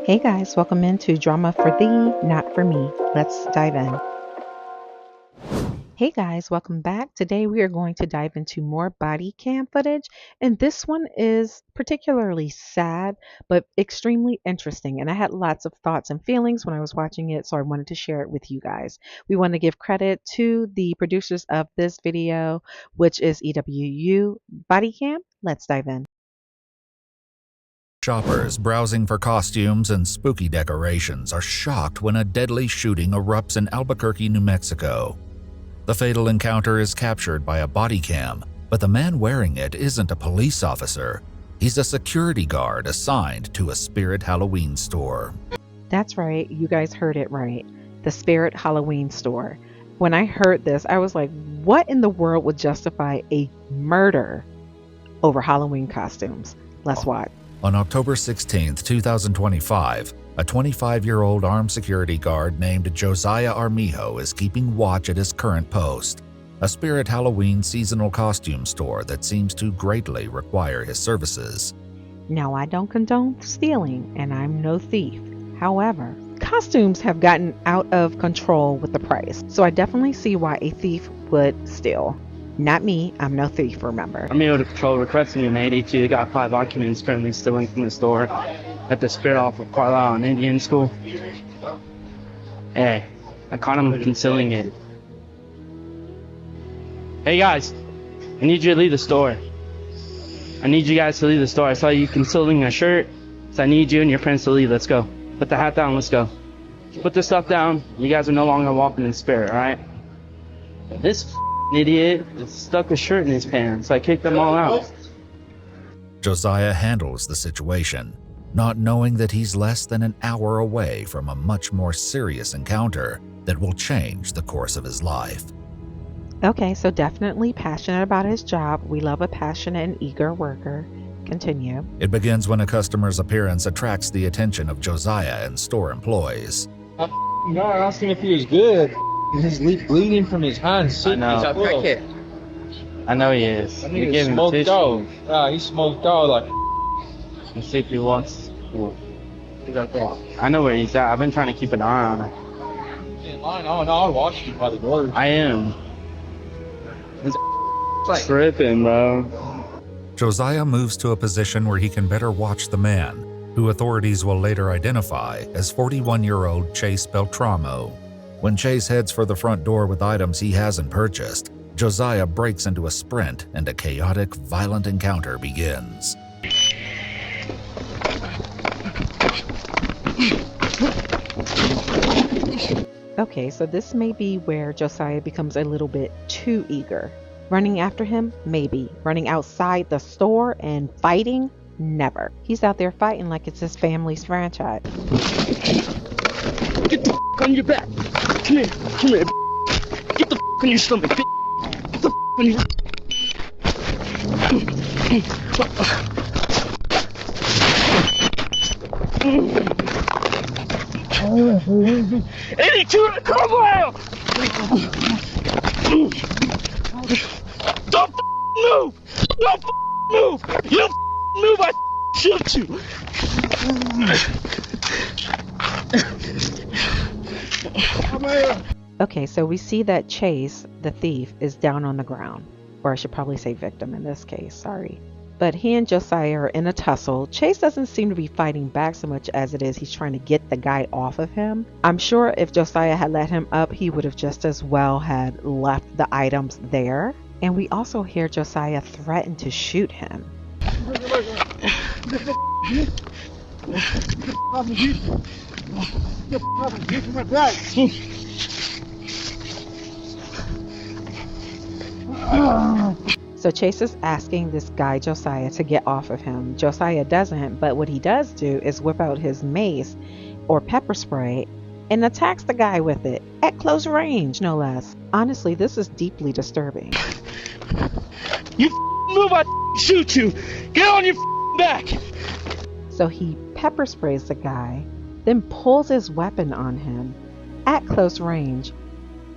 Hey guys, welcome into Drama for Thee, Not for Me. Let's dive in. Hey guys, welcome back. Today we are going to dive into more body cam footage, and this one is particularly sad but extremely interesting. And I had lots of thoughts and feelings when I was watching it, so I wanted to share it with you guys. We want to give credit to the producers of this video, which is EWU Bodycam. Let's dive in. Shoppers browsing for costumes and spooky decorations are shocked when a deadly shooting erupts in Albuquerque, New Mexico. The fatal encounter is captured by a body cam, but the man wearing it isn't a police officer. He's a security guard assigned to a Spirit Halloween store. That's right, you guys heard it right. The Spirit Halloween store. When I heard this, I was like, what in the world would justify a murder over Halloween costumes? Let's watch. On October 16, 2025, a 25-year-old armed security guard named Josiah Armijo is keeping watch at his current post, a Spirit Halloween seasonal costume store that seems to greatly require his services. Now, I don't condone stealing, and I'm no thief. However, costumes have gotten out of control with the price, so I definitely see why a thief would steal. Not me, I'm no thief, remember. I'm able to patrol requesting an 82. Got 5 documents currently stealing from the store at the Spirit off of Carlisle and Indian School. Hey, I caught him concealing it. Hey guys, I need you to leave the store. I need you guys to leave the store. I saw you concealing a shirt, so I need you and your friends to leave. Let's go. Put the hat down, let's go. Put the stuff down. You guys are no longer walking in Spirit, alright? This idiot stuck a shirt in his pants. I kicked them all out. Josiah handles the situation, not knowing that he's less than an hour away from a much more serious encounter that will change the course of his life. Okay, so definitely passionate about his job. We love a passionate and eager worker. Continue. It begins when a customer's appearance attracts the attention of Josiah and store employees. I asked him if he was good. He's bleeding from his hands. I know. He's a crackhead. I know he is. I You need gave to him smoke tissue. out. He smoked out like. Let's see if he wants. I know where he's at. I've been trying to keep an eye on him. I watched him by the door. I am. It's like tripping, bro. Josiah moves to a position where he can better watch the man, who authorities will later identify as 41-year-old Chase Beltramo. When Chase heads for the front door with items he hasn't purchased, Josiah breaks into a sprint and a chaotic, violent encounter begins. Okay, so this may be where Josiah becomes a little bit too eager. Running after him? Maybe. Running outside the store and fighting? Never. He's out there fighting like it's his family's franchise. Get the on your back. Come here. Get the on your stomach. Get the on your. 82 to Carlisle! Don't move! Don't move! You move, I shoot you! Okay, so we see that Chase, the thief, is down on the ground. Or I should probably say victim in this case, sorry. But he and Josiah are in a tussle. Chase doesn't seem to be fighting back so much as it is he's trying to get the guy off of him. I'm sure if Josiah had let him up, he would have just as well had left the items there. And we also hear Josiah threaten to shoot him. So Chase is asking this guy Josiah to get off of him. Josiah doesn't, but what he does do is whip out his mace or pepper spray and attacks the guy with it at close range, no less. Honestly, this is deeply disturbing. You move, I shoot you! Get on your back! So he pepper sprays the guy, then pulls his weapon on him at close range,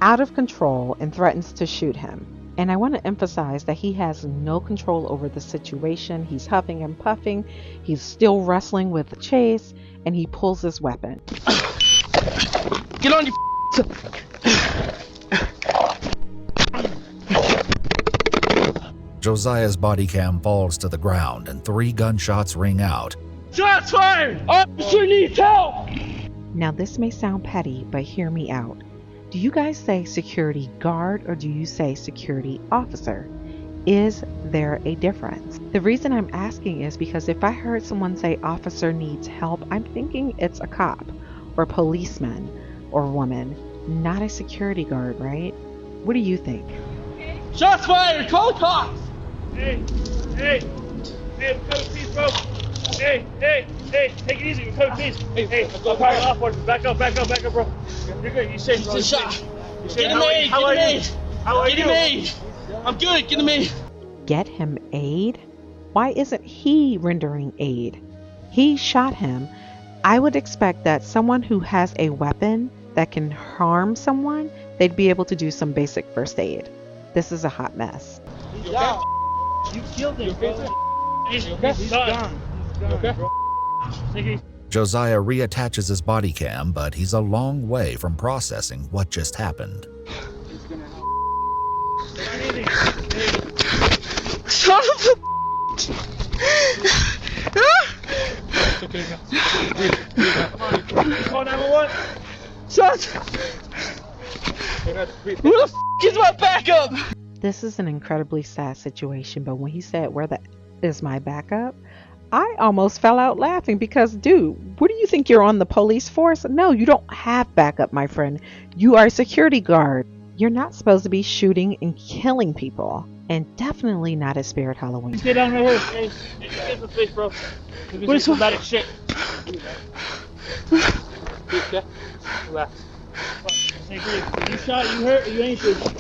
out of control, and threatens to shoot him. And I want to emphasize that he has no control over the situation. He's huffing and puffing. He's still wrestling with Chase. and he pulls his weapon. Get on your Josiah's body cam falls to the ground and 3 gunshots ring out. Shots fired! Officer needs help! Now this may sound petty, but hear me out. Do you guys say security guard or do you say security officer? Is there a difference? The reason I'm asking is because if I heard someone say officer needs help, I'm thinking it's a cop or policeman or woman, not a security guard, right? What do you think? Shots fired! Call the cops! Hey, code peace, bro. Hey, take it easy, we're code peace. Hey, I'm calling off for back up, bro. You're good, you're safe, bro. He's a shot. Get him aid, How are you? Get him aid. I'm good, get him aid. Get him aid? Why isn't he rendering aid? He shot him. I would expect that someone who has a weapon that can harm someone, they'd be able to do some basic first aid. This is a hot mess. Yeah. You killed him, bro. He's done. Okay. Take it easy. Josiah reattaches his body cam, but he's a long way from processing what just happened. Son of a... Okay, call 911. Shots! Who the f*** is my backup? This is an incredibly sad situation, but when he said, "Where the is my backup?" I almost fell out laughing because, dude, what do you think, you're on the police force? No, you don't have backup, my friend. You are a security guard. You're not supposed to be shooting and killing people. And definitely not at Spirit Halloween. Stay down right here. Hey, get the face, bro. What is dramatic shit? Relax. Stay cool. You shot, you hurt, or you ain't shooting?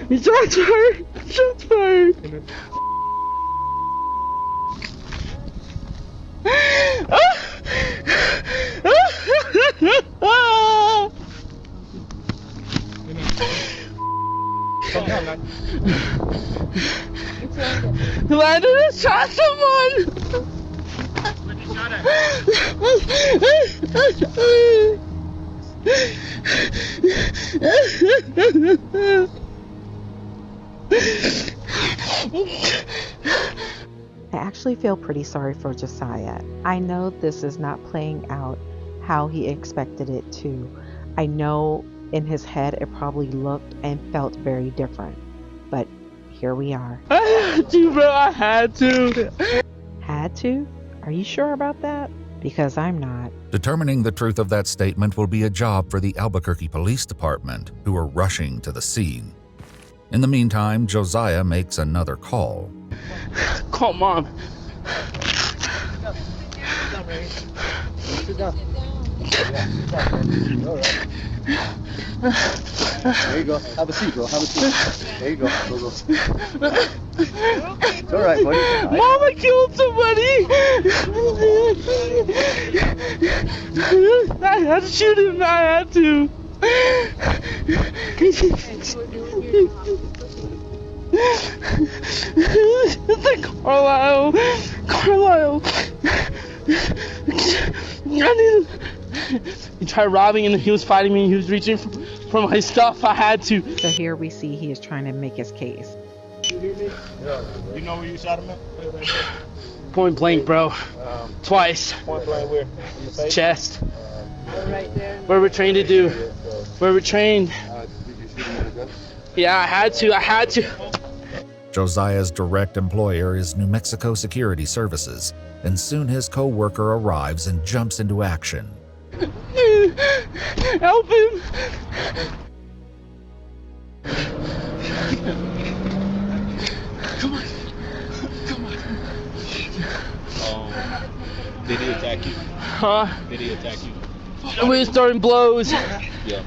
He's shots fired! Shots fired! Landon has shot someone! Where'd you shot at? I actually feel pretty sorry for Josiah. I know this is not playing out how he expected it to. I know in his head it probably looked and felt very different. But here we are. I had to, bro. I had to. Had to? Are you sure about that? Because I'm not. Determining the truth of that statement will be a job for the Albuquerque Police Department, who are rushing to the scene. In the meantime, Josiah makes another call. Call Mom. There you go. Have a seat, bro. Have a seat. There you go. Go. It's all right, buddy. Mama killed somebody! I had to shoot him. I had to. It's like Carlisle. I need him. He tried robbing and he was fighting me. He was reaching for my stuff. I had to. So here we see he is trying to make his case. You know where you shot him at? Point blank, bro. Twice. Point blank where? In the face? Chest. Where we're trained to do. Where we're trained. Did you shoot him with a gun? Yeah, I had to. Josiah's direct employer is New Mexico Security Services, and soon his co-worker arrives and jumps into action. Help him! Come on. Did he attack you? Huh? Did he attack you? We're starting blows. Yeah.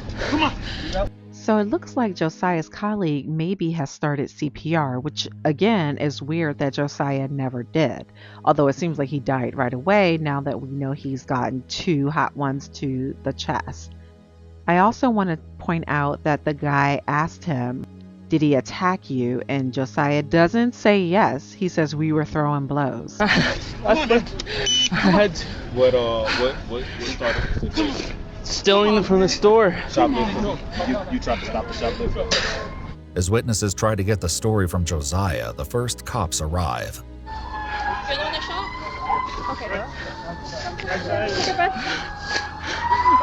So it looks like Josiah's colleague maybe has started CPR, which again is weird that Josiah never did. Although it seems like he died right away now that we know he's gotten 2 hot ones to the chest. I also want to point out that the guy asked him, Did he attack you? And Josiah doesn't say yes. He says we were throwing blows. I had What started the situation? stealing them from the store. Shoplifting. You tried to stop the shoplifting. As witnesses try to get the story from Josiah, the first cops arrive. Still in the shop? Okay, girl. Take it back.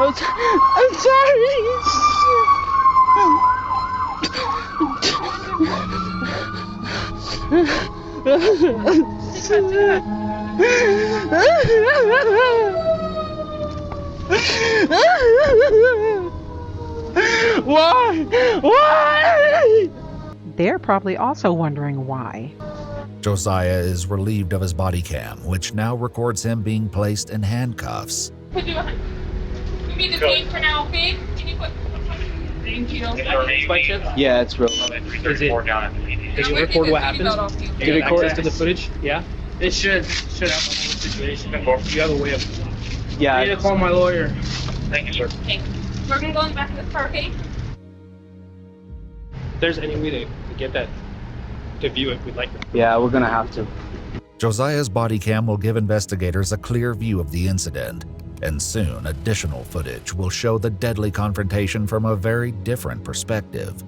I'm sorry. Why? They're probably also wondering why. Josiah is relieved of his body cam, which now records him being placed in handcuffs. Put you behind. You need the tape for now, okay? Can you put green Cheetos? Yeah, it's real. Did you record what happened? Did it record to the footage? Yeah. It should have the whole situation. You have a way of. Yeah. I need to call my lawyer. Thank you, sir. Okay. We're gonna go in the back of the car, okay? If there's any way to get that, to view it, we'd like to. Yeah, we're gonna have to. Josiah's body cam will give investigators a clear view of the incident, and soon additional footage will show the deadly confrontation from a very different perspective.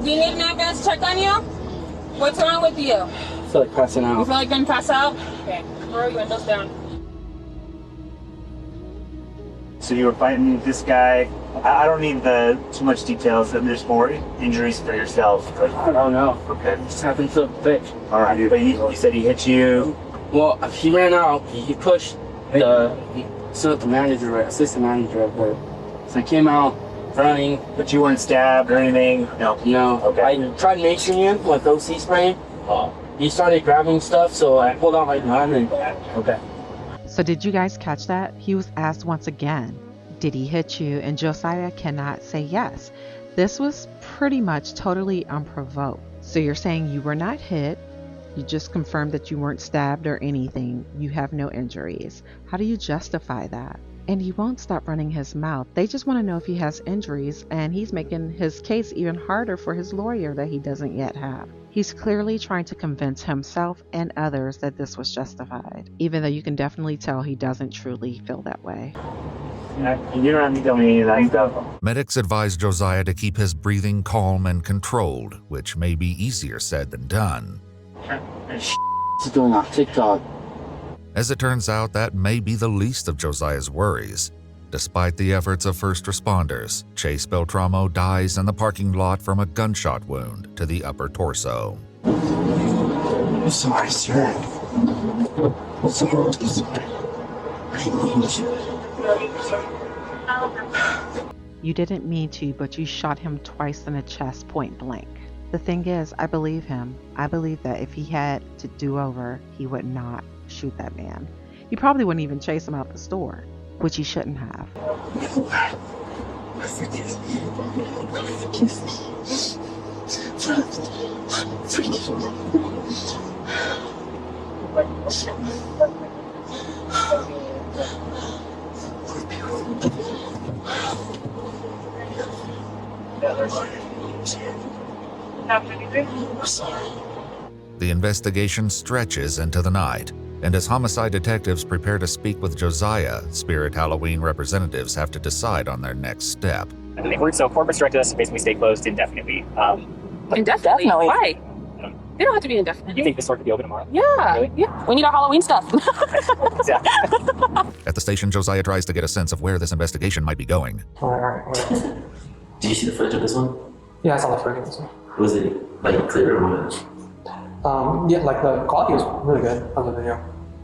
Do you need an advance check on you? What's wrong with you? I feel like passing You out. feel like gonna pass out? Okay. Roll your windows down. So you were fighting this guy. I don't need too much details. There's more injuries for yourself. But, I don't know. okay. Just happened so quick. All right. But you said he hit you. Well, he ran out. He pushed the assistant manager up there. So I came out running. But you weren't stabbed or anything. No. No. Okay. I tried macing him with OC spray. He started grabbing stuff, so I pulled out my gun and. Okay. So did you guys catch that? He was asked once again, did he hit you? And Josiah cannot say yes. This was pretty much totally unprovoked. So you're saying you were not hit. You just confirmed that you weren't stabbed or anything. You have no injuries. How do you justify that? And he won't stop running his mouth. They just want to know if he has injuries, and he's making his case even harder for his lawyer that he doesn't yet have. He's clearly trying to convince himself and others that this was justified, even though you can definitely tell he doesn't truly feel that way. You don't have to tell me any of that stuff. Medics advise Josiah to keep his breathing calm and controlled, which may be easier said than done. He's doing on TikTok. As it turns out, that may be the least of Josiah's worries. Despite the efforts of first responders, Chase Beltramo dies in the parking lot from a gunshot wound to the upper torso. I'm sorry, sir. I'm sorry. I didn't mean to. You didn't mean to, but you shot him twice in the chest point blank. The thing is, I believe him. I believe that if he had to do over, he would not shoot that man. He probably wouldn't even chase him out the store, which he shouldn't have. Forgive me. Forgive me. Forgive me. I'm sorry. The investigation stretches into the night, and as homicide detectives prepare to speak with Josiah, Spirit Halloween representatives have to decide on their next step. So corporate's directed us to basically stay closed indefinitely. Indefinitely? Why? They don't have to be indefinite. You think the store could be open tomorrow? Yeah. Really? Yeah. We need our Halloween stuff. Exactly. At the station, Josiah tries to get a sense of where this investigation might be going. All right. Did you see the footage of this one? Yeah, I saw the footage of this one. Was it like clear or what? Yeah, like the quality was really good of the video.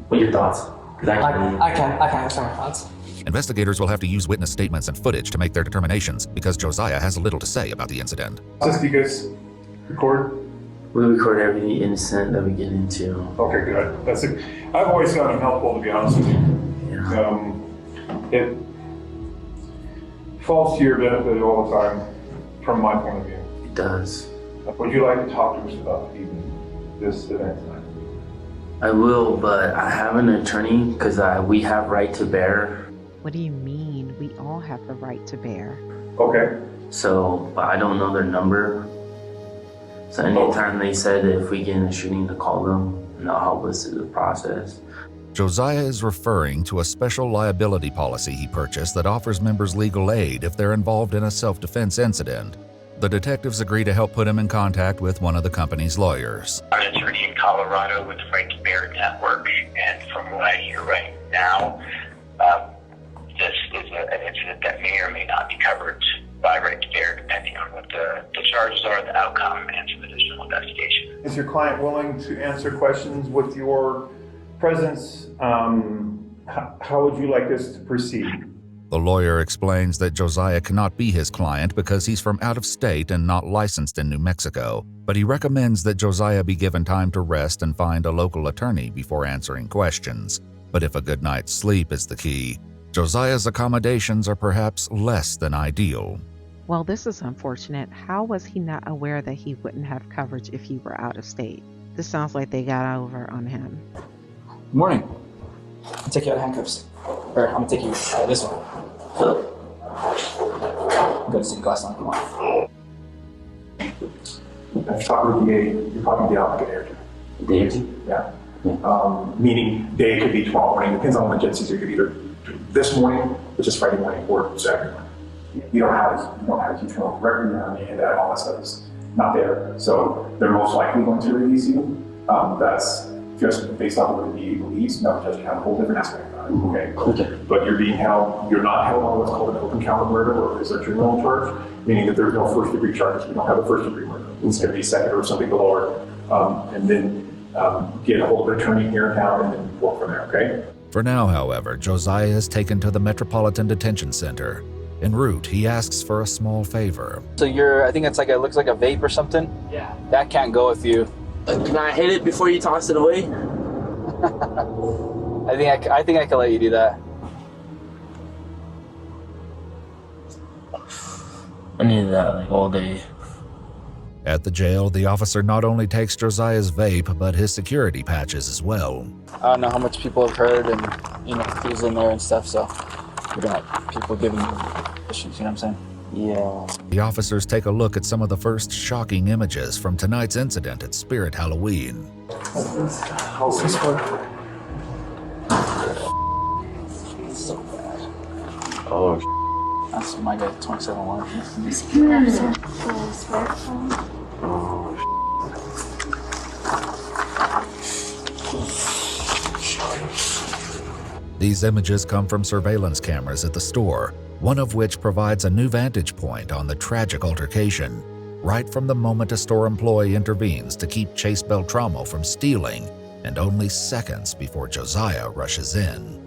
What are your thoughts? Because I can't understand my thoughts. Investigators will have to use witness statements and footage to make their determinations because Josiah has little to say about the incident. Do you guys record? We record every incident that we get into. Okay, good. That's it. I've always found it helpful, to be honest with you. Yeah. It falls to your benefit all the time, from my point of view. It does. Would you like to talk to us about even this event tonight? I will, but I have an attorney because we have right to bear. What do you mean? We all have the right to bear. Okay. So, but I don't know their number. So anytime they said that if we get in a shooting to call them, and they'll help us through the process. Josiah is referring to a special liability policy he purchased that offers members legal aid if they're involved in a self-defense incident. The detectives agree to help put him in contact with one of the company's lawyers. I'm an attorney in Colorado with the Right to Bear Network, and from what I hear right now, this is an incident that may or may not be covered by Right to Bear, depending on what the charges are, the outcome, and some additional investigation. Is your client willing to answer questions with your presence? How would you like us to proceed? The lawyer explains that Josiah cannot be his client because he's from out of state and not licensed in New Mexico, but he recommends that Josiah be given time to rest and find a local attorney before answering questions. But if a good night's sleep is the key, Josiah's accommodations are perhaps less than ideal. Well, this is unfortunate. How was he not aware that he wouldn't have coverage if he were out of state? This sounds like they got over on him. Morning. I'll take you out of handcuffs. Or I'm gonna take you this one. I'm gonna see the glass on. Come on. If you're talking with the DA, you're talking to the applicant here. Day or two? Yeah. Meaning day could be tomorrow morning. Depends on when the agencies. It could be either this morning, which is Friday morning, or Saturday morning. You don't have a huge criminal record, and all that stuff is not there. So they're most likely going to release you. That's just based off of what the DA believes. No, the judge can have a whole different aspect about it. Okay. But you're being held. You're not held on what's called an open count of murder, or is a criminal charge, meaning that there's no first degree charges. We don't have a first degree murder. It's going to be second or something below it, and then get a hold of an attorney here in town, and then work from there. Okay. For now, however, Josiah is taken to the Metropolitan Detention Center. En route, he asks for a small favor. So I think it's it looks like a vape or something? Yeah. That can't go with you. Can I hit it before you toss it away? I think I can let you do that. I needed that all day. At the jail, the officer not only takes Josiah's vape, but his security patches as well. I don't know how much people have heard and, who's in there and stuff, so we don't like people giving you issues, you know what I'm saying? Yeah. The officers take a look at some of the first shocking images from tonight's incident at Spirit Halloween. How's this one? So bad. Oh, that's my guy, 27-1. These images come from surveillance cameras at the store, one of which provides a new vantage point on the tragic altercation, right from the moment a store employee intervenes to keep Chase Beltramo from stealing, and only seconds before Josiah rushes in.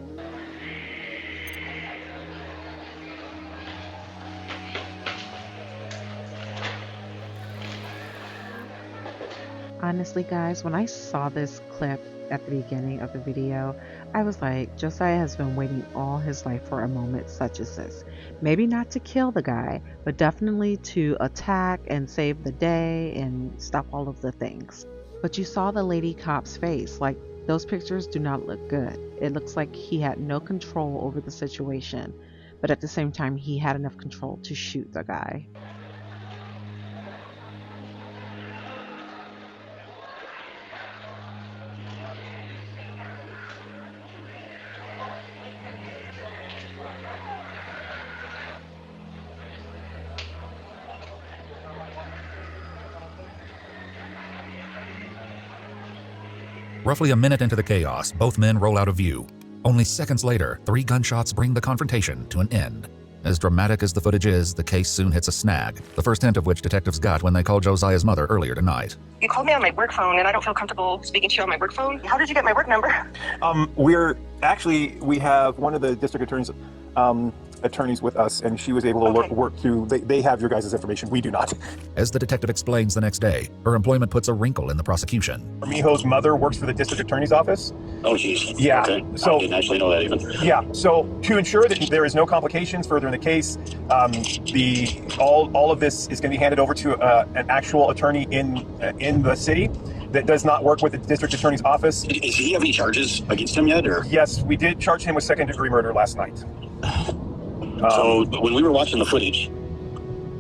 Honestly, guys, when I saw this clip at the beginning of the video, I was like, Josiah has been waiting all his life for a moment such as this. Maybe not to kill the guy, but definitely to attack and save the day and stop all of the things. But you saw the lady cop's face. Like, those pictures do not look good. It looks like he had no control over the situation, but at the same time, he had enough control to shoot the guy. Roughly a minute into the chaos, both men roll out of view. Only seconds later, 3 gunshots bring the confrontation to an end. As dramatic as the footage is, the case soon hits a snag, the first hint of which detectives got when they called Josiah's mother earlier tonight. You called me on my work phone, and I don't feel comfortable speaking to you on my work phone. How did you get my work number? We have one of the district attorneys with us, and she was able to work through. They have your guys' information. We do not. As the detective explains the next day, her employment puts a wrinkle in the prosecution. Mijo's mother works for the district attorney's office. Oh, geez. Yeah. Okay. So I didn't actually know that even. Yeah. So to ensure that there is no complications further in the case, all of this is going to be handed over to an actual attorney in the city. that does not work with the district attorney's office. Does he have any charges against him yet, or? Yes, we did charge him with second-degree murder last night. So when we were watching the footage,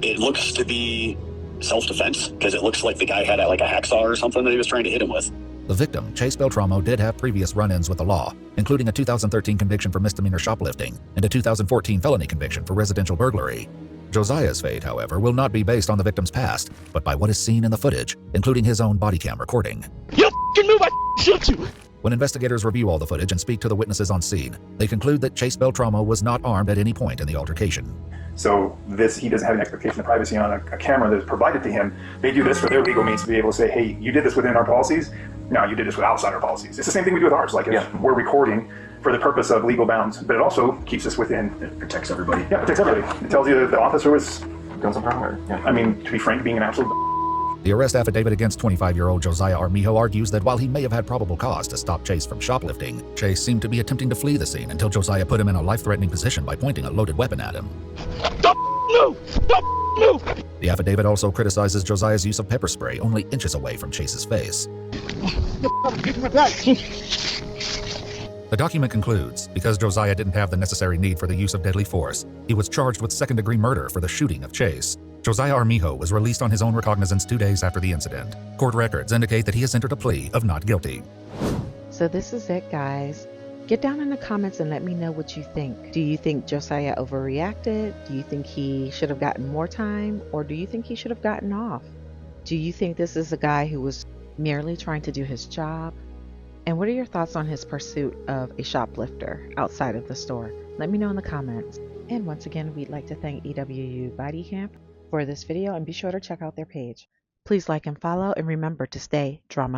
it looks to be self-defense because it looks like the guy had like a hacksaw or something that he was trying to hit him with. The victim, Chase Beltramo, did have previous run-ins with the law, including a 2013 conviction for misdemeanor shoplifting and a 2014 felony conviction for residential burglary. Josiah's fate, however, will not be based on the victim's past, but by what is seen in the footage, including his own body cam recording. You f***ing move, I shoot you! When investigators review all the footage and speak to the witnesses on scene, they conclude that Chase Beltramo was not armed at any point in the altercation. So he doesn't have an expectation of privacy on a camera that is provided to him. They do this for their legal means to be able to say, hey, you did this within our policies. No, you did this outside our policies. It's the same thing we do with ours. Like if we're recording for the purpose of legal bounds, but it also keeps us within. It protects everybody. Yeah, it protects everybody. It tells you that the officer was done something wrong. I mean, to be frank, being an absolute. The arrest affidavit against 25-year-old Josiah Armijo argues that while he may have had probable cause to stop Chase from shoplifting, Chase seemed to be attempting to flee the scene until Josiah put him in a life-threatening position by pointing a loaded weapon at him. Don't move! Don't move! The affidavit also criticizes Josiah's use of pepper spray only inches away from Chase's face. The document concludes, because Josiah didn't have the necessary need for the use of deadly force, he was charged with second-degree murder for the shooting of Chase. Josiah Armijo was released on his own recognizance 2 days after the incident. Court records indicate that he has entered a plea of not guilty. So this is it, guys. Get down in the comments and let me know what you think. Do you think Josiah overreacted? Do you think he should have gotten more time? Or do you think he should have gotten off? Do you think this is a guy who was merely trying to do his job? And what are your thoughts on his pursuit of a shoplifter outside of the store? Let me know in the comments. And once again, we'd like to thank EWU Bodycam for this video, and be sure to check out their page. Please like and follow, and remember to stay drama